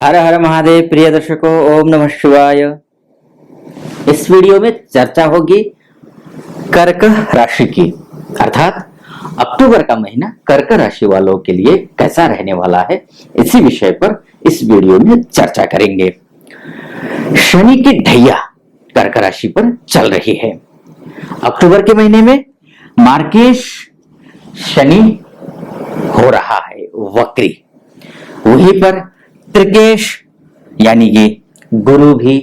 हर हर महादेव। प्रिय दर्शकों, ओम नमः शिवाय। इस वीडियो में चर्चा होगी कर्क राशि की, अर्थात अक्टूबर का महीना कर्क राशि वालों के लिए कैसा रहने वाला है, इसी विषय पर इस वीडियो में चर्चा करेंगे। शनि की ढैया कर्क राशि पर चल रही है। अक्टूबर के महीने में मार्गेश शनि हो रहा है वक्री, वहीं पर त्रिकेश यानी कि गुरु भी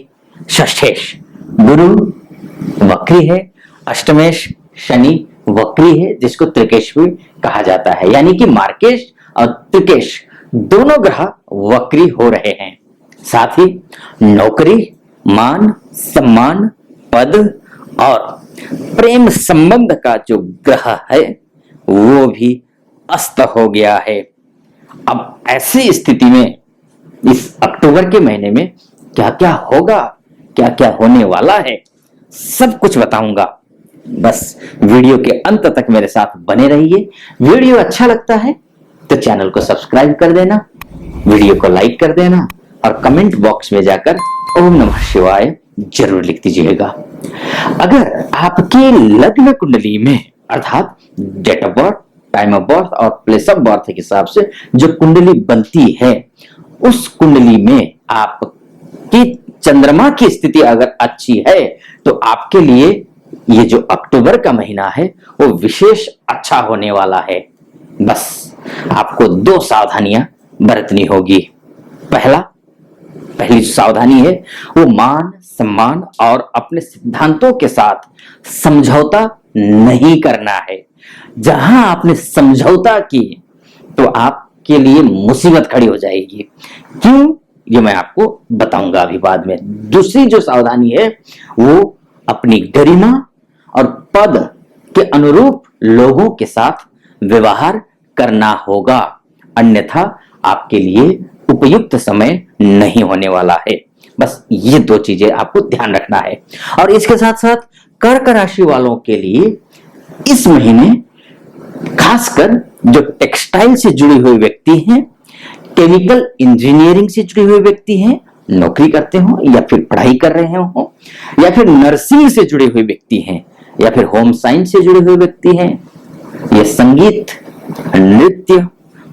षष्ठेश गुरु वक्री है, अष्टमेश शनि वक्री है, जिसको त्रिकेश भी कहा जाता है। यानी कि मार्गेश और त्रिकेश दोनों ग्रह वक्री हो रहे हैं। साथ ही नौकरी, मान सम्मान, पद और प्रेम संबंध का जो ग्रह है वो भी अस्त हो गया है। अब ऐसी स्थिति में इस अक्टूबर के महीने में क्या क्या होगा, क्या क्या होने वाला है, सब कुछ बताऊंगा। बस वीडियो के अंत तक मेरे साथ बने रहिए। वीडियो अच्छा लगता है तो चैनल को सब्सक्राइब कर देना, वीडियो को लाइक कर देना और कमेंट बॉक्स में जाकर ओम नमः शिवाय जरूर लिख दीजिएगा। अगर आपके लग्न कुंडली में अर्थात date of birth, time of birth और प्लेस ऑफ बर्थ के हिसाब से जो कुंडली बनती है, उस कुंडली में आपकी चंद्रमा की स्थिति अगर अच्छी है तो आपके लिए ये जो अक्टूबर का महीना है वो विशेष अच्छा होने वाला है। बस आपको दो सावधानियां बरतनी होगी। पहली सावधानी है वो मान सम्मान और अपने सिद्धांतों के साथ समझौता नहीं करना है। जहां आपने समझौता की तो आपके लिए मुसीबत खड़ी हो जाएगी। क्यों, ये मैं आपको बताऊंगा अभी बाद में। दूसरी जो सावधानी है वो अपनी गरिमा और पद के अनुरूप लोगों के साथ व्यवहार करना होगा, अन्यथा आपके लिए उपयुक्त समय नहीं होने वाला है। बस ये दो चीजें आपको ध्यान रखना है। और इसके साथ साथ कर्क राशि वालों के लिए इस महीने खासकर जो टेक्सटाइल से जुड़े हुए व्यक्ति हैं, केमिकल इंजीनियरिंग से जुड़े हुए व्यक्ति हैं, नौकरी करते हो या फिर पढ़ाई कर रहे हो, या फिर नर्सिंग से जुड़े हुए व्यक्ति हैं, या फिर होम साइंस से जुड़े हुए व्यक्ति हैं, या संगीत, नृत्य,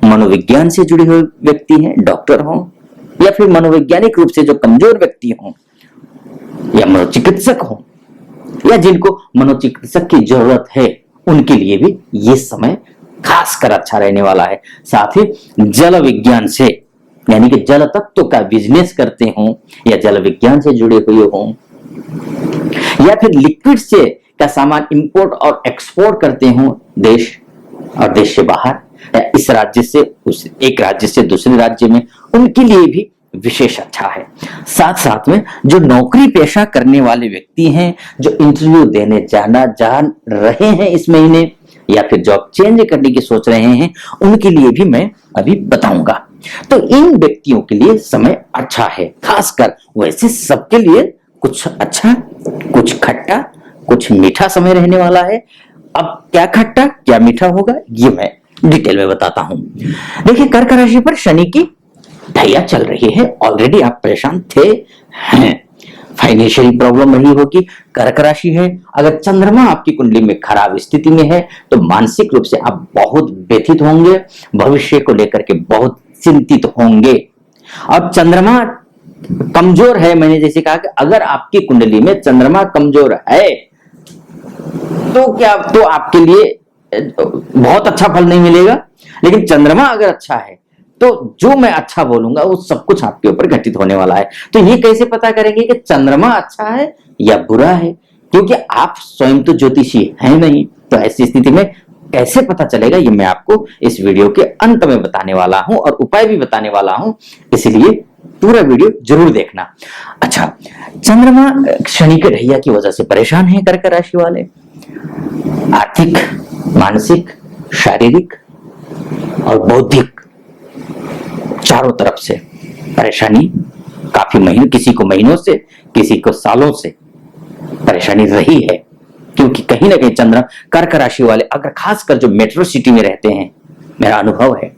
मनोविज्ञान से जुड़े हुए व्यक्ति हैं, डॉक्टर हो, या फिर मनोवैज्ञानिक रूप से जो कमजोर व्यक्ति हो, या मनोचिकित्सक हो, या जिनको मनोचिकित्सक की जरूरत है, उनके लिए भी ये समय खासकर अच्छा रहने वाला है। साथ ही जल विज्ञान से यानी कि जल तत्व का बिजनेस करते हो, या जल विज्ञान से जुड़े हुए हो, या फिर लिक्विड से का सामान इंपोर्ट और एक्सपोर्ट करते हो देश और देश से बाहर, या इस राज्य से एक राज्य से दूसरे राज्य में, उनके लिए भी विशेष अच्छा है। साथ साथ में जो नौकरी पेशा करने वाले व्यक्ति हैं, जो इंटरव्यू देने जा रहे हैं इस महीने, या फिर जॉब चेंज करने की सोच रहे हैं, उनके लिए भी मैं अभी बताऊंगा। तो इन व्यक्तियों के लिए समय अच्छा है। खासकर वैसे सबके लिए कुछ अच्छा, कुछ खट्टा, कुछ मीठा समय रहने वाला है। अब क्या खट्टा क्या मीठा होगा ये मैं डिटेल में बताता हूं। देखिए, कर्क राशि पर शनि की ढैया चल रही है। ऑलरेडी आप परेशान थे हैं, फाइनेंशियल प्रॉब्लम रही होगी। कर्क राशि है, अगर चंद्रमा आपकी कुंडली में खराब स्थिति में है तो मानसिक रूप से आप बहुत व्यथित होंगे, भविष्य को लेकर के बहुत चिंतित होंगे। और चंद्रमा कमजोर है, मैंने जैसे कहा कि अगर आपकी कुंडली में चंद्रमा कमजोर है तो क्या, तो आपके लिए बहुत अच्छा फल नहीं मिलेगा। लेकिन चंद्रमा अगर अच्छा है तो जो मैं अच्छा बोलूंगा वो सब कुछ आपके ऊपर घटित होने वाला है। तो ये कैसे पता करेंगे कि चंद्रमा अच्छा है या बुरा है, क्योंकि आप स्वयं तो ज्योतिषी हैं नहीं। तो ऐसी स्थिति में कैसे पता चलेगा, ये मैं आपको इस वीडियो के अंत में बताने वाला हूं और उपाय भी बताने वाला हूं, इसलिए पूरा वीडियो जरूर देखना। अच्छा, चंद्रमा शनि के ढैया की वजह से परेशान है कर्क राशि वाले। आर्थिक, मानसिक, शारीरिक और बौद्धिक चारों तरफ से परेशानी काफी महीनों, किसी को महीनों से, किसी को सालों से परेशानी रही है। क्योंकि कहीं ना कहीं चंद्र कर्क राशि वाले अगर खासकर जो मेट्रो सिटी में रहते हैं, मेरा अनुभव है,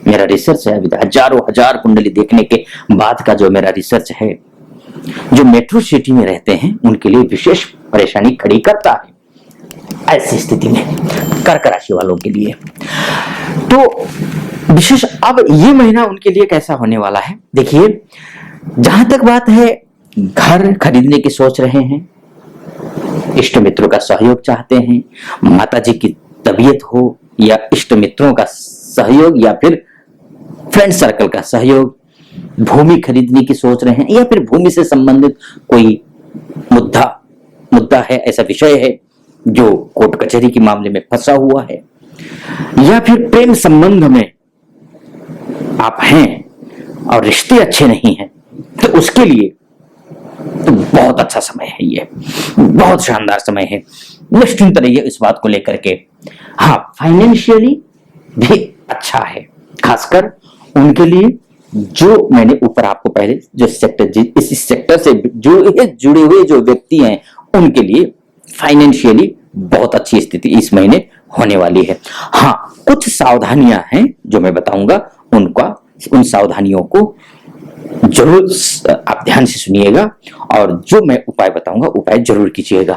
मेरा रिसर्च है, अभी हजारों हजार कुंडली देखने के बाद का जो मेरा रिसर्च है, जो मेट्रो सिटी में रहते हैं उनके लिए विशेष परेशानी खड़ी करता है ऐसी स्थिति में, कर्क राशि वालों के लिए। तो विशेष अब ये महीना उनके लिए कैसा होने वाला है, देखिए जहां तक बात है घर खरीदने की सोच रहे हैं, इष्ट मित्रों का सहयोग चाहते हैं, माता जी की तबीयत हो या इष्ट मित्रों का सहयोग या फिर फ्रेंड सर्कल का सहयोग, भूमि खरीदने की सोच रहे हैं या फिर भूमि से संबंधित कोई मुद्दा है, ऐसा विषय है जो कोर्ट कचहरी के मामले में फंसा हुआ है, या फिर प्रेम संबंध में आप हैं और रिश्ते अच्छे नहीं हैं, तो उसके लिए तो बहुत अच्छा समय है, ये बहुत शानदार समय है। निश्चिंत रहिए इस बात को लेकर के। हाँ, फाइनेंशियली भी अच्छा है, खासकर उनके लिए जो मैंने ऊपर आपको पहले जो सेक्टर, इस सेक्टर से जुड़े हुए जो व्यक्ति हैं उनके लिए फाइनेंशियली बहुत अच्छी स्थिति इस महीने होने वाली है। हाँ, कुछ सावधानियां हैं जो मैं बताऊंगा, उन सावधानियों को जरूर आप ध्यान से सुनिएगा और जो मैं उपाय बताऊंगा उपाय जरूर कीजिएगा।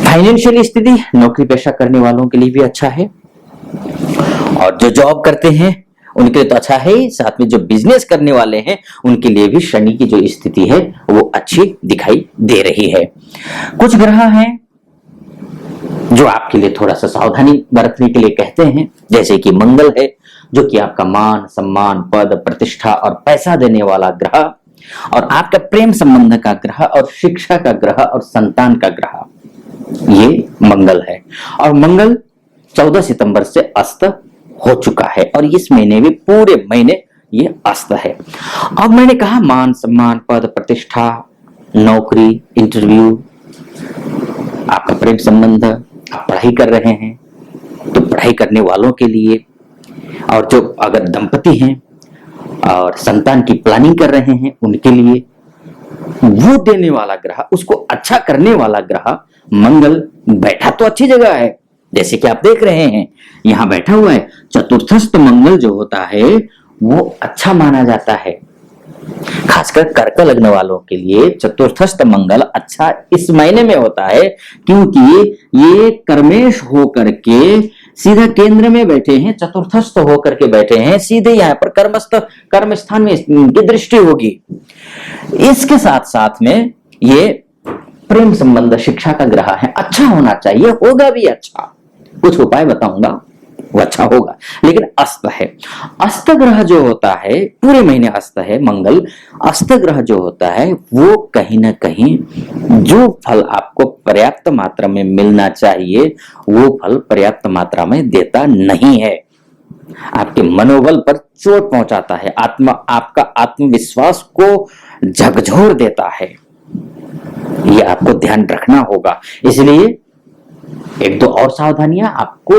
फाइनेंशियल स्थिति नौकरी पेशा करने वालों के लिए भी अच्छा है और जो जॉब करते हैं उनके लिए तो अच्छा है ही, साथ में जो बिजनेस करने वाले हैं उनके लिए भी शनि की जो स्थिति है वो अच्छी दिखाई दे रही है। कुछ ग्रह हैं जो आपके लिए थोड़ा सा सावधानी बरतने के लिए कहते हैं, जैसे कि मंगल है जो कि आपका मान सम्मान पद प्रतिष्ठा और पैसा देने वाला ग्रह, और आपका प्रेम संबंध का ग्रह और शिक्षा का ग्रह और संतान का ग्रह, ये मंगल है। और मंगल 14 सितंबर से अस्त हो चुका है और इस महीने भी पूरे महीने ये अस्त है। अब मैंने कहा मान सम्मान पद प्रतिष्ठा, नौकरी, इंटरव्यू, आपका प्रेम संबंध, आप पढ़ाई कर रहे हैं तो पढ़ाई करने वालों के लिए, और जो अगर दंपति हैं और संतान की प्लानिंग कर रहे हैं उनके लिए, वो देने वाला ग्रह, उसको अच्छा करने वाला ग्रह मंगल बैठा तो अच्छी जगह है, जैसे कि आप देख रहे हैं यहां बैठा हुआ है। चतुर्थस्थ मंगल जो होता है वो अच्छा माना जाता है, खासकर कर्क लग्न वालों के लिए चतुर्थस्थ मंगल अच्छा इस महीने में होता है, क्योंकि ये कर्मेश होकर के सीधा केंद्र में बैठे हैं, चतुर्थस्थ होकर के बैठे हैं, सीधे यहाँ पर कर्म स्थान में इनकी दृष्टि होगी। इसके साथ साथ में ये प्रेम संबंध शिक्षा का ग्रह है, अच्छा होना चाहिए, होगा भी अच्छा। कुछ उपाय बताऊंगा वो अच्छा होगा, लेकिन अस्त है। अस्त ग्रह जो होता है पूरे महीने अस्त है, मंगल अस्त ग्रह जो होता है वो कहीं ना कहीं जो फल आपको पर्याप्त मात्रा में मिलना चाहिए वो फल पर्याप्त मात्रा में देता नहीं है, आपके मनोबल पर चोट पहुंचाता है, आपका आत्मविश्वास को झकझोर देता है, ये आपको ध्यान रखना होगा। इसलिए एक दो और सावधानियां आपको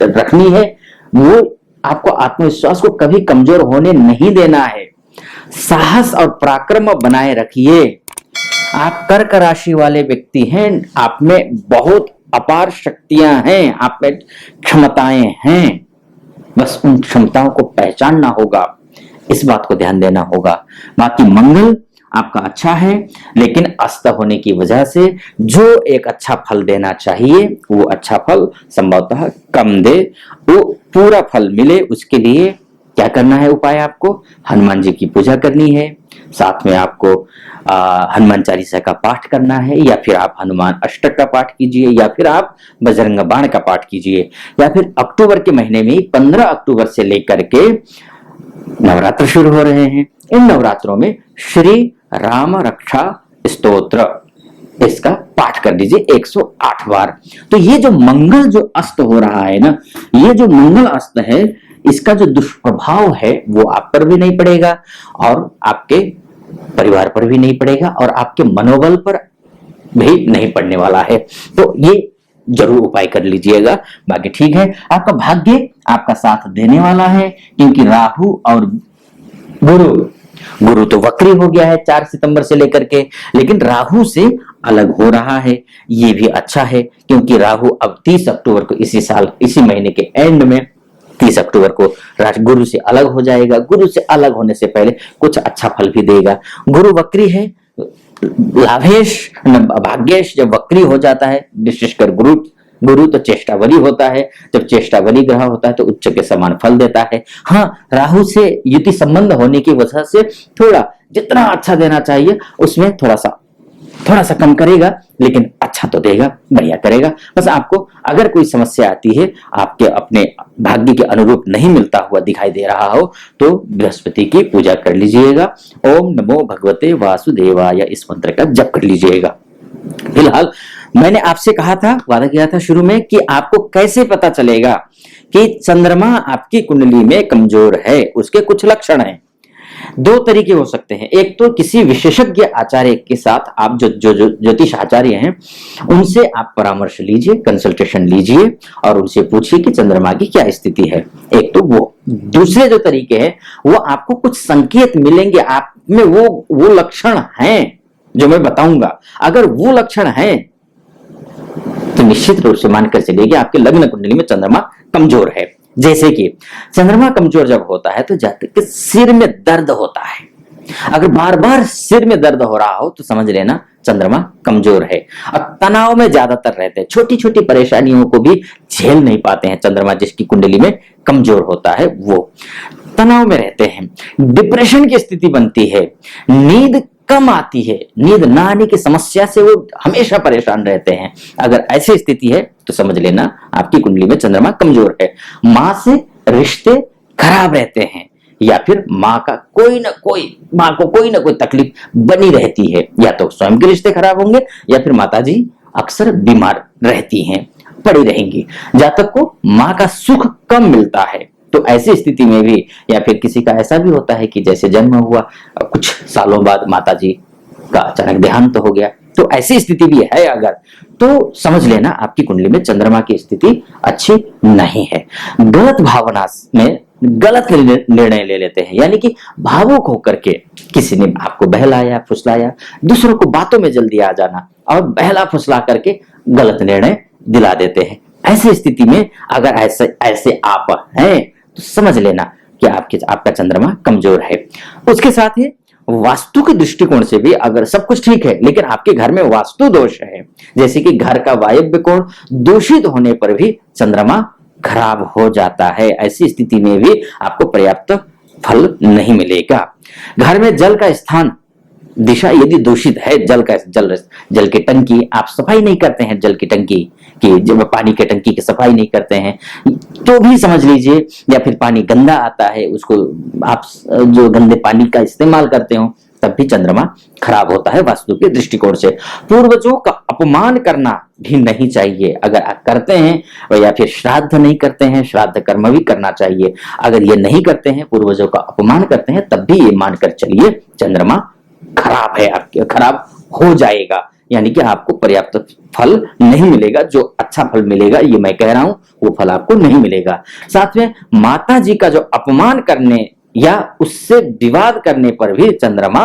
रखनी है, वो आपको आत्मविश्वास को कभी कमजोर होने नहीं देना है। साहस और पराक्रम बनाए रखिए। आप कर्क राशि वाले व्यक्ति हैं, आप में बहुत अपार शक्तियां हैं, आप में क्षमताएं हैं, बस उन क्षमताओं को पहचानना होगा, इस बात को ध्यान देना होगा। बाकी मंगल आपका अच्छा है, लेकिन अस्त होने की वजह से जो एक अच्छा फल देना चाहिए वो अच्छा फल संभवतः कम दे, वो पूरा फल मिले उसके लिए क्या करना है उपाय, आपको हनुमान जी की पूजा करनी है, साथ में आपको हनुमान चालीसा का पाठ करना है, या फिर आप हनुमान अष्टक का पाठ कीजिए, या फिर आप बजरंग बाण का पाठ कीजिए, या फिर अक्टूबर के महीने में 15 अक्टूबर से लेकर के नवरात्र शुरू हो रहे हैं, इन नवरात्रों में श्री राम रक्षा स्तोत्र इसका पाठ कर लीजिए 108 बार। तो ये जो मंगल जो अस्त हो रहा है ना, ये जो मंगल अस्त है इसका जो दुष्प्रभाव है वो आप पर भी नहीं पड़ेगा और आपके परिवार पर भी नहीं पड़ेगा और आपके मनोबल पर भी नहीं पड़ने वाला है। तो ये जरूर उपाय कर लीजिएगा। बाकी ठीक है, आपका भाग्य आपका साथ देने वाला है, क्योंकि राहु और गुरु तो वक्री हो गया है 4 सितंबर से लेकर के, लेकिन राहु से अलग हो रहा है, ये भी अच्छा है, क्योंकि राहु अब 30 अक्टूबर को इसी साल इसी महीने के एंड में 30 अक्टूबर को गुरु से अलग हो जाएगा। गुरु से अलग होने से पहले कुछ अच्छा फल भी देगा। गुरु वक्री है, लाभेश भाग्येश जब वक्री हो जाता है, विशेषकर गुरु गुरु तो चेष्टावली होता है। जब चेष्टावली ग्रह होता है तो उच्च के समान फल देता है। हाँ, राहु से युति संबंध होने की वजह से थोड़ा जितना अच्छा देना चाहिए उसमें थोड़ा सा कम करेगा, लेकिन अच्छा तो देगा, बढ़िया करेगा। बस आपको अगर कोई समस्या आती है, आपके अपने भाग्य के अनुरूप नहीं मिलता हुआ दिखाई दे रहा हो, तो बृहस्पति की पूजा कर लीजिएगा। ओम नमो भगवते वासुदेवाय इस मंत्र का जप कर लीजिएगा। फिलहाल मैंने आपसे कहा था, वादा किया था शुरू में कि आपको कैसे पता चलेगा कि चंद्रमा आपकी कुंडली में कमजोर है। उसके कुछ लक्षण हैं। 2 तरीके हो सकते हैं। एक तो किसी विशेषज्ञ आचार्य के साथ, आप जो ज्योतिष आचार्य हैं उनसे आप परामर्श लीजिए, कंसल्टेशन लीजिए और उनसे पूछिए कि चंद्रमा की क्या स्थिति है। एक तो वो। दूसरे जो तरीके हैं वो आपको कुछ संकेत मिलेंगे, आप में वो लक्षण हैं जो मैं बताऊंगा। अगर वो लक्षण हैं तो निश्चित रूप से मानकर चलिए कि आपके लग्न कुंडली में चंद्रमा कमजोर है। जैसे कि चंद्रमा कमजोर जब होता है तो जातक के सिर में दर्द होता है। अगर बार बार सिर में दर्द हो रहा हो तो समझ लेना चंद्रमा कमजोर है। और तनाव में ज्यादातर रहते हैं, छोटी छोटी परेशानियों को भी झेल नहीं पाते हैं। चंद्रमा जिसकी कुंडली में कमजोर होता है वो तनाव में रहते हैं। डिप्रेशन की स्थिति बनती है, नींद कम आती है, नींद ना आने की समस्या से वो हमेशा परेशान रहते हैं। अगर ऐसी स्थिति है तो समझ लेना आपकी कुंडली में चंद्रमा कमजोर है। मां से रिश्ते खराब रहते हैं, या फिर मां को कोई ना कोई तकलीफ बनी रहती है। या तो स्वयं के रिश्ते खराब होंगे या फिर माताजी अक्सर बीमार रहती हैं, पड़ी रहेंगी। जातक को मां का सुख कम मिलता है। तो ऐसी स्थिति में भी, या फिर किसी का ऐसा भी होता है कि जैसे जन्म हुआ कुछ सालों बाद माताजी का अचानक देहांत हो गया, तो ऐसी स्थिति भी है अगर, तो समझ लेना आपकी कुंडली में चंद्रमा की स्थिति अच्छी नहीं है। गलत भावना में गलत निर्णय ले लेते हैं, यानी कि भावुक होकर के किसी ने आपको बहलाया फुसलाया, दूसरों को बातों में जल्दी आ जाना और बहला फुसला करके गलत निर्णय दिला देते हैं। ऐसी स्थिति में अगर ऐसे आप हैं तो समझ लेना कि आपका चंद्रमा कमजोर है। उसके साथ ही वास्तु के दृष्टिकोण से भी अगर सब कुछ ठीक है लेकिन आपके घर में वास्तु दोष है, जैसे कि घर का वायव्य कोण दूषित होने पर भी चंद्रमा खराब हो जाता है। ऐसी स्थिति में भी आपको पर्याप्त फल नहीं मिलेगा। घर में जल का स्थान दिशा यदि दूषित है, जल की टंकी आप सफाई नहीं करते हैं, जल की टंकी की जब पानी की टंकी की सफाई नहीं करते हैं तो भी समझ लीजिए, या फिर पानी गंदा आता है उसको आप जो गंदे पानी का इस्तेमाल करते हो तब भी चंद्रमा खराब होता है वास्तु के दृष्टिकोण से। पूर्वजों का अपमान करना भी नहीं चाहिए। अगर आप करते हैं या फिर श्राद्ध नहीं करते हैं, श्राद्ध कर्म भी करना चाहिए। अगर ये नहीं करते हैं, पूर्वजों का अपमान करते हैं, तब भी ये मानकर चलिए चंद्रमा खराब है, आपके खराब हो जाएगा, यानी कि आपको पर्याप्त फल नहीं मिलेगा। जो अच्छा फल मिलेगा ये मैं कह रहा हूं वो फल आपको नहीं मिलेगा। साथ में माता जी का जो अपमान करने या उससे विवाद करने पर भी चंद्रमा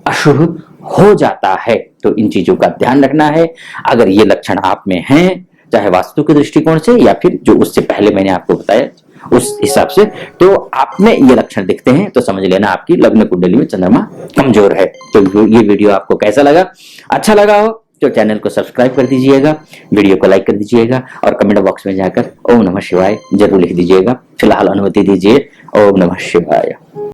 अशुभ हो जाता है। तो इन चीजों का ध्यान रखना है। अगर ये लक्षण आप में हैं, चाहे वास्तु के दृष्टिकोण से या फिर जो उससे पहले मैंने आपको बताया उस हिसाब से, तो आप में ये लक्षण दिखते हैं तो समझ लेना आपकी लग्न कुंडली में चंद्रमा कमजोर है। तो ये वीडियो आपको कैसा लगा? अच्छा लगा हो तो चैनल को सब्सक्राइब कर दीजिएगा, वीडियो को लाइक कर दीजिएगा और कमेंट बॉक्स में जाकर ओम नमः शिवाय जरूर लिख दीजिएगा। फिलहाल अनुमति दीजिए। ओम नमः शिवाय।